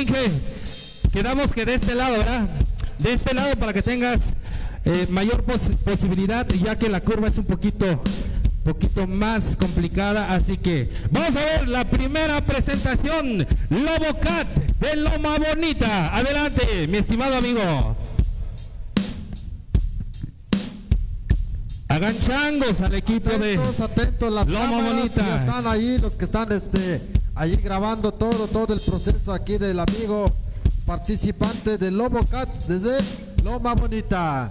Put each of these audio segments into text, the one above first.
Inge, quedamos que de este lado, ¿verdad? De este lado para que tengas mayor posibilidad, ya que la curva es un poquito más complicada, así que vamos a ver la primera presentación, Lobo Cat de Loma Bonita. Adelante, mi estimado amigo. Hagan changos al equipo atentos, las Loma Bonita. Ya están ahí los que están allí grabando todo el proceso aquí del amigo participante de Lobo Cat desde Loma Bonita.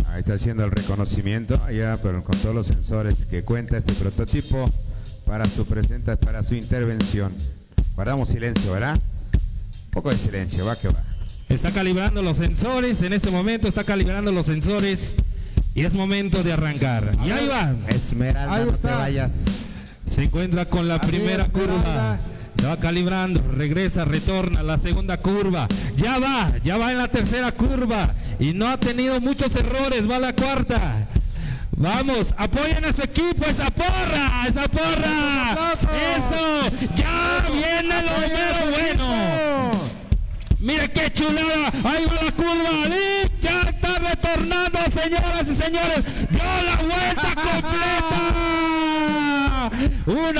Ahí está haciendo el reconocimiento allá, pero con todos los sensores que cuenta este prototipo para su intervención. Guardamos silencio, ¿verdad? Un poco de silencio, va que va. Está calibrando los sensores, en este momento está calibrando los sensores y es momento de arrancar. Y ahí va. Esmeralda, Ahí no está. te vayas. Se encuentra con la primera curva. Se va calibrando, regresa, retorna la segunda curva. Ya va en la tercera curva. Y no ha tenido muchos errores, va a la cuarta. Vamos, apoyen a su equipo, esa porra. Eso, ya viene lo mero bueno. Mira qué chulada, ahí va la curva, y ya está retornando, señoras y señores, dio la vuelta completa. Un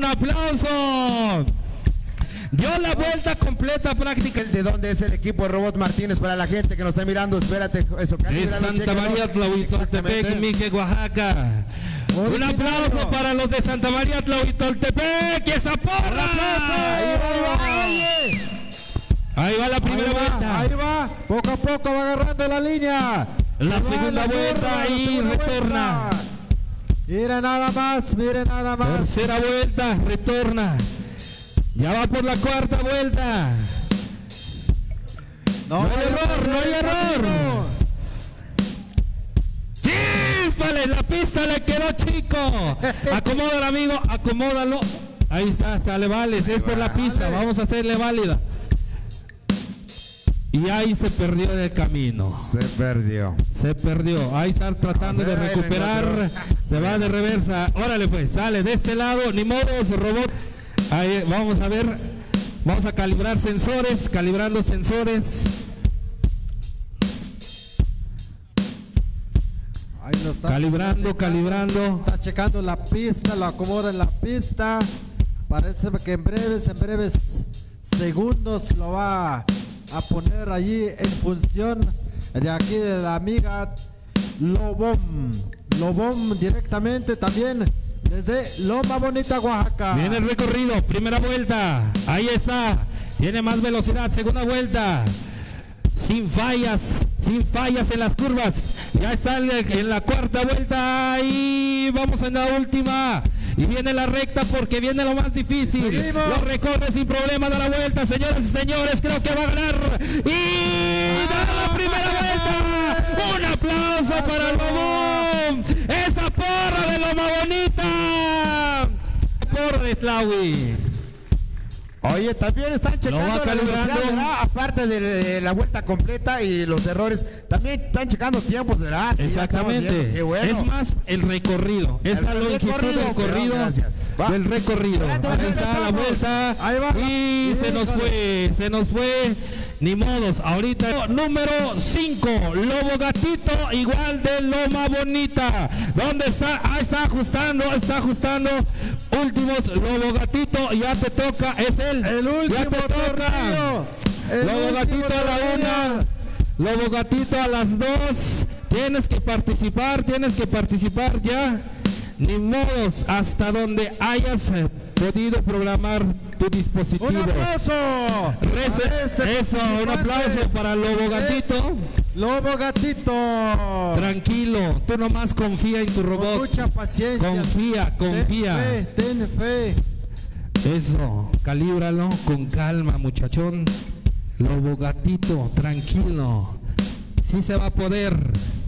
aplauso. Dio la vuelta completa práctica. ¿De dónde es el equipo Robot Martínez para la gente que nos está mirando? Espérate, eso. De Santa María Tlahuitoltepec, Mique, Oaxaca. Un aplauso para los de Santa María Tlahuitoltepec, esa porra. Ahí va la primera vuelta. Ahí va, poco a poco va agarrando la línea. La segunda vuelta y retorna. Mire nada más. Tercera vuelta, retorna. Ya va por la cuarta vuelta. No hay error. ¡Chíspale! La pista le quedó chico. Acomódalo, amigo, acomódalo. Ahí está, sale, vale, es por la pista. Vamos a hacerle válida. Y ahí se perdió en el camino. Se perdió. Ahí está tratando de recuperar. Se va de reversa. Órale pues, sale de este lado. Ni modo, su robot. Ahí vamos a ver. Vamos a calibrar sensores. Calibrando sensores. Ahí lo está Calibrando. Está checando la pista, lo acomoda en la pista. Parece que en breves segundos lo va a poner allí en función de aquí de la amiga Lobom directamente también desde Loma Bonita, Oaxaca. Viene el recorrido, primera vuelta, ahí está, tiene más velocidad, segunda vuelta, sin fallas en las curvas, ya está en la cuarta vuelta y vamos en la última. Y viene la recta porque viene lo más difícil. Seguimos. Lo recorre sin problema de la vuelta, señoras y señores. Creo que va a ganar. Y da la primera vuelta. Un aplauso para el Lobón. Esa porra de Loma Bonita. Porra de Tlahui. Oye, también están checando va la calibrando. velocidad, ¿verdad? Aparte de la vuelta completa y los errores, también están checando tiempos, ¿verdad? Sí, exactamente. Qué bueno. Es más el recorrido. Es la longitud del recorrido. Del recorrido. Ahí está la vuelta. Ahí va. Y se nos fue. Ni modos. Ahorita número 5. Lobo Gatito, igual de Loma Bonita. ¿Dónde está? Ah, está ajustando. Últimos, Lobo Gatito. Ya te toca. Es él. El último. Ya te toca. Lobo Gatito a la 1. Lobo Gatito a las 2. Tienes que participar ya. Ni modos, hasta donde hayas podido programar tu dispositivo. ¡Un aplauso! Un aplauso para Lobo Gatito. Lobo Gatito. Tranquilo, tú nomás confía en tu robot. Con mucha paciencia. Confía. Ten fe. Eso, calíbralo con calma, muchachón. Lobo Gatito, tranquilo. Sí se va a poder.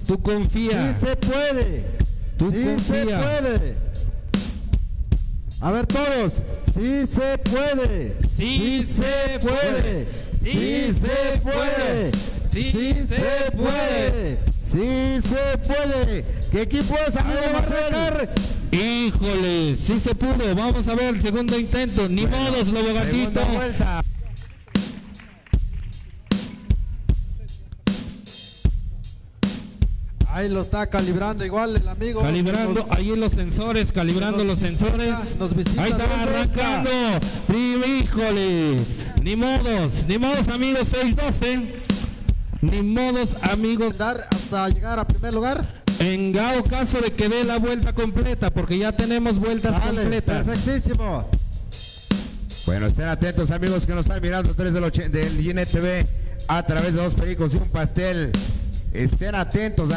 Tú confía. Sí se puede. Tú sí confía. Se puede. A ver todos. Sí se puede. Sí se puede. Sí se puede. Sí se puede. Sí se puede. ¿Qué equipo es, amigo Ahí va a Marcel? sacar. Híjole, sí se pudo. Vamos a ver el segundo intento. Ni modos, Lobo Gatito. Segunda vuelta. Ahí lo está calibrando igual el amigo. Calibrando ahí los sensores, calibrando los sensores. Ahí está arrancando. Híjole. Ni modos amigos, 6-12. Ni modos amigos. Dar hasta llegar a primer lugar. En dado caso de que dé la vuelta completa, porque ya tenemos vueltas completas. Perfectísimo. Bueno, estén atentos amigos que nos están mirando a través del YNTV a través de 2 pericos y un pastel. Estén atentos.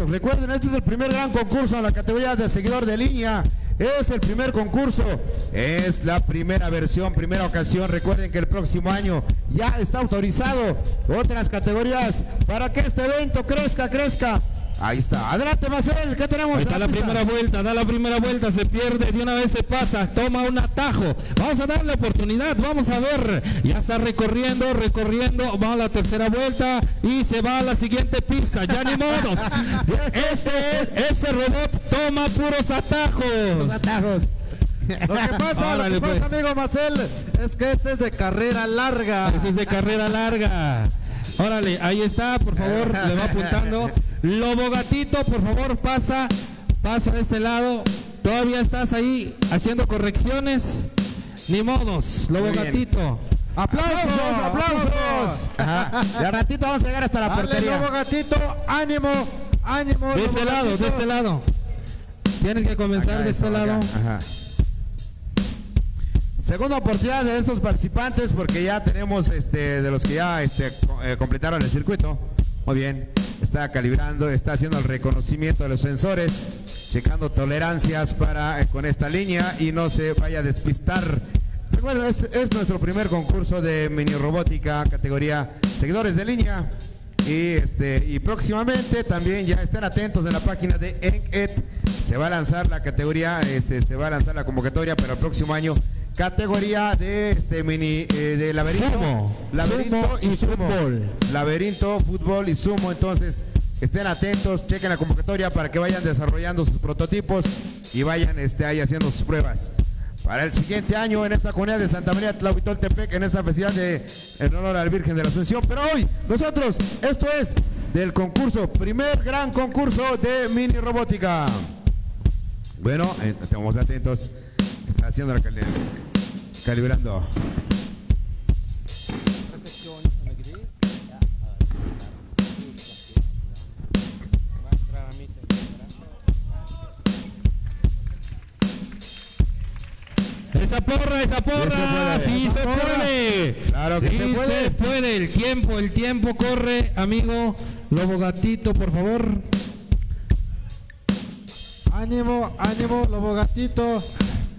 Recuerden, este es el primer gran concurso en la categoría de seguidor de línea. Es el primer concurso. Es la primera versión, primera ocasión. Recuerden que el próximo año ya está autorizado otras categorías para que este evento crezca. Ahí está. Adelante, Marcel, ¿qué tenemos? Ahí está la primera vuelta, da la primera vuelta, se pierde, de una vez se pasa, toma un atajo. Vamos a darle oportunidad, vamos a ver. Ya está recorriendo, va a la tercera vuelta y se va a la siguiente pista. Ya ni modos. Ese robot toma puros atajos. Los atajos. Lo que pasa, amigo Marcel, es que este es de carrera larga. Este es de carrera larga. Órale, ahí está, por favor, le va apuntando. Lobo Gatito, por favor, pasa de este lado. Todavía estás ahí haciendo correcciones. Ni modos, Lobo Gatito. ¡Aplausos! Ajá. De ratito vamos a llegar hasta la portería. Lobo Gatito, ánimo. De este lado. Tienen que comenzar acá, de este lado. Ajá. Segunda oportunidad de estos participantes, porque ya tenemos de los que ya completaron el circuito. Muy bien, está calibrando, está haciendo el reconocimiento de los sensores, checando tolerancias con esta línea y no se vaya a despistar. Bueno, es nuestro primer concurso de mini robótica, categoría seguidores de línea. Y próximamente también ya estén atentos en la página de ENCET. Se va a lanzar la categoría, se va a lanzar la convocatoria para el próximo año. Categoría de de laberinto, y fútbol. Laberinto, fútbol y sumo. Entonces, estén atentos, chequen la convocatoria para que vayan desarrollando sus prototipos y vayan ahí haciendo sus pruebas. Para el siguiente año en esta comunidad de Santa María Tlahuitoltepec, en esta festividad en honor a la Virgen de la Asunción. Pero hoy, nosotros, esto es del concurso, primer gran concurso de mini robótica. Bueno, estamos atentos. Está haciendo la calibrando. Esa porra, sí se puede. Claro que sí se puede. El tiempo corre, amigo Lobo Gatito, por favor. Ánimo, Lobo Gatito.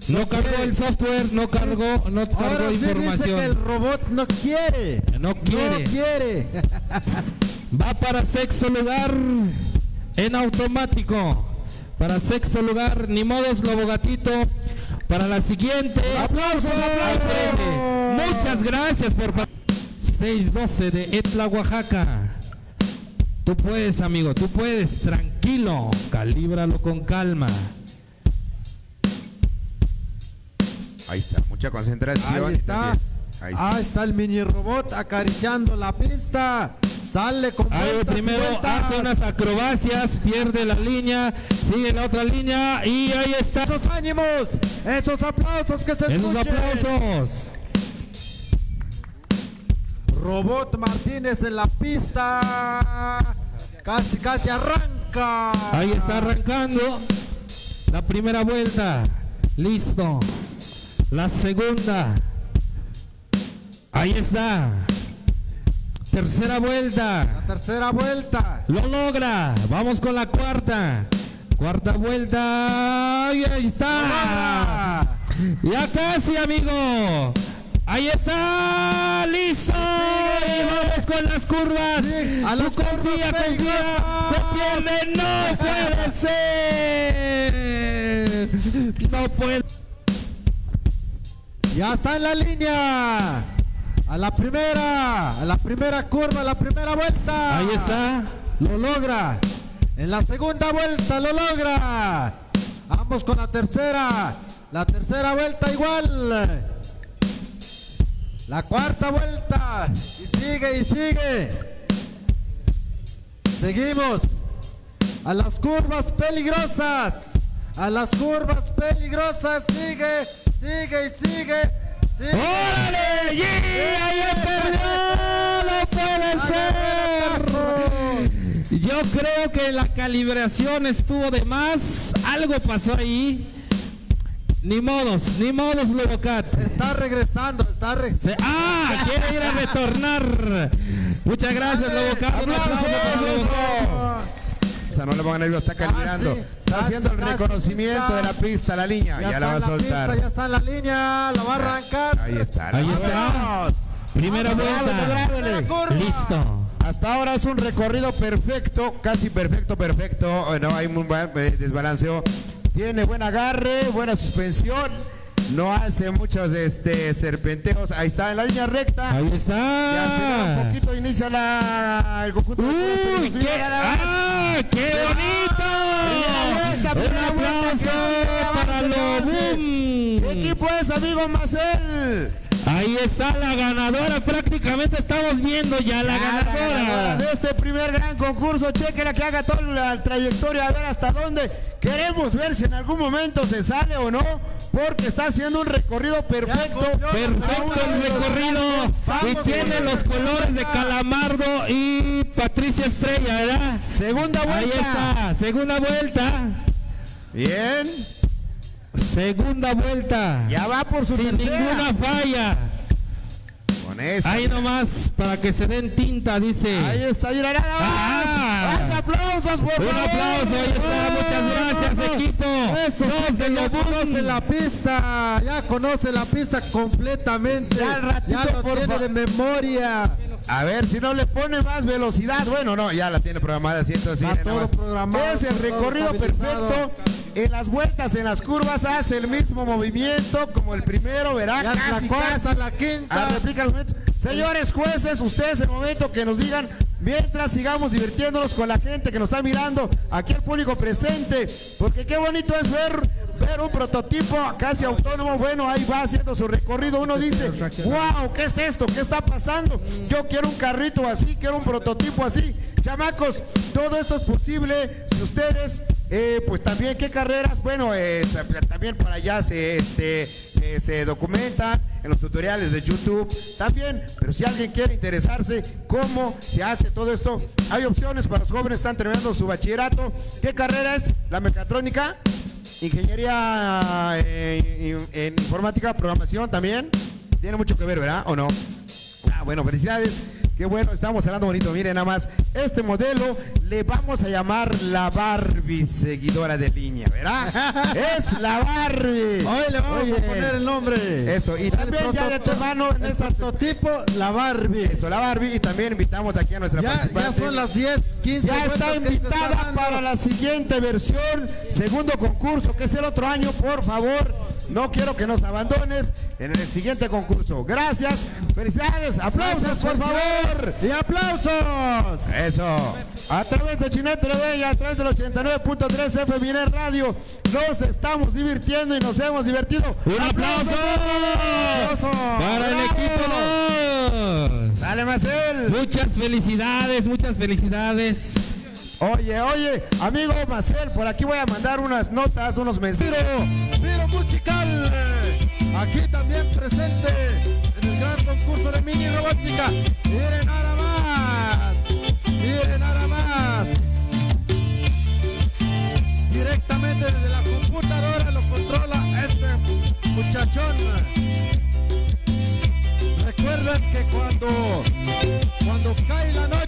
No cargó el software, no cargó Ahora sí información. Dice que el robot no quiere. Va para sexto lugar en automático. Para sexto lugar, ni modos, Lobo Gatito. Para la siguiente. ¡Aplausos! Muchas gracias por 6-12 de Etla, Oaxaca. Tú puedes, amigo, tú puedes, tranquilo, calíbralo con calma. Ahí está, mucha concentración. Ahí está el mini robot acariciando la pista. Sale con primero hace unas acrobacias, pierde la línea, sigue la otra línea y ahí está. Esos ánimos, esos aplausos que se escuchen. Esos aplausos. Robot Martínez en la pista. Casi arranca. Ahí está arrancando la primera vuelta. Listo. La segunda. Ahí está. Tercera vuelta. La tercera vuelta. Lo logra. Vamos con la cuarta. Cuarta vuelta. Y ahí está. Ya casi, amigo. Ahí está. Listo. Y vamos con las curvas. Sí, a Tú las confía. Se pierde. No puede ser. No puede. Ya está en la línea. A la primera curva, a la primera vuelta. Ahí está. Lo logra. En la segunda vuelta lo logra. Vamos con la tercera vuelta igual. La cuarta vuelta. Y sigue. Seguimos. A las curvas peligrosas. Sigue. ¡Órale! ¡Yeah! ¡Ahí perdió! ¡No puede ser! Yo creo que la calibración estuvo de más. Algo pasó ahí. Ni modos, Lobocat. Está regresando. Quiere ir a retornar. Muchas gracias, Lobocat. Un aplauso para Lobocat. No le pongan nervios, está calibrando. Está haciendo el reconocimiento de la pista, la línea. Ya la va a soltar. Ya está en la línea, la va a arrancar. Ahí está. Primera vuelta. Listo. Hasta ahora es un recorrido perfecto, casi perfecto. No hay un desbalanceo. Tiene buen agarre, buena suspensión. No hace muchos serpenteos. Ahí está, en la línea recta. Ahí está. Ya se da un poquito, inicia el conjunto. ¡Uy! ¡Qué bonito! Un aplauso para Lobum. ¿Qué equipo es, amigo Marcel? Ahí está la ganadora, prácticamente estamos viendo ya la ganadora de este primer gran concurso. Chequenla, que haga toda la trayectoria, a ver hasta dónde. Queremos ver si en algún momento se sale o no, porque está haciendo un recorrido perfecto. Perfecto el recorrido. Y tiene los colores de Calamardo y Patricia Estrella, ¿verdad? Segunda vuelta. Ahí está, segunda vuelta. Bien. Segunda vuelta. Ya va por su sin tercera. Ninguna falla. Con esta. Ahí nomás para que se den tinta, dice. Ahí está, mira, nada más. Aplausos, por favor. Un aplauso, ahí está. Muchas gracias, equipo. Dos de ya conoce la pista completamente. Ya al ratito, ya lo tiene de memoria. A ver si no le pone más velocidad. Bueno, no, ya la tiene programada así, entonces está todo programado. Es el recorrido perfecto. En las vueltas, en las curvas, hace el mismo movimiento como el primero, verá. Ya casi, la cuarta, la quinta. Replica los momentos. Señores jueces, ustedes en el momento que nos digan, mientras sigamos divirtiéndonos con la gente que nos está mirando, aquí el público presente, porque qué bonito es ver un prototipo casi autónomo. Bueno, ahí va haciendo su recorrido. Uno dice, wow, ¿qué es esto? ¿Qué está pasando? Yo quiero un carrito así, quiero un prototipo así. Chamacos, todo esto es posible si ustedes, pues también, ¿qué carreras? Bueno, también por allá se documentan en los tutoriales de YouTube también, pero si alguien quiere interesarse cómo se hace todo esto, hay opciones para los jóvenes que están terminando su bachillerato. ¿Qué carrera es? La mecatrónica, ingeniería en informática, programación también. Tiene mucho que ver, ¿verdad? ¿O no? Bueno, felicidades. Qué bueno, estamos hablando bonito. Miren nada más, este modelo le vamos a llamar la Barbie seguidora de línea, ¿verdad? Es la Barbie. Hoy le vamos a poner el nombre. Eso, y también ya de tu mano en este prototipo, la Barbie. Eso, la Barbie, y también invitamos aquí a nuestra participante. Ya son las 10, 15. Ya está invitada para la siguiente versión, segundo concurso, que es el otro año, por favor. No quiero que nos abandones en el siguiente concurso. Gracias, felicidades, aplausos, por favor. Y aplausos. Eso. A través de Chinet TV y a través del 89.3 FM Radio, nos estamos divirtiendo y nos hemos divertido. ¡Un aplauso! Para el equipo 2. Dale, Marcel. Muchas felicidades, muchas felicidades. Oye, amigo Marcel, por aquí voy a mandar unas notas, unos mensajes. Miro musical, aquí también presente en el gran concurso de mini robótica. Miren nada más. Directamente desde la computadora lo controla este muchachón. Recuerden que cuando cae la noche,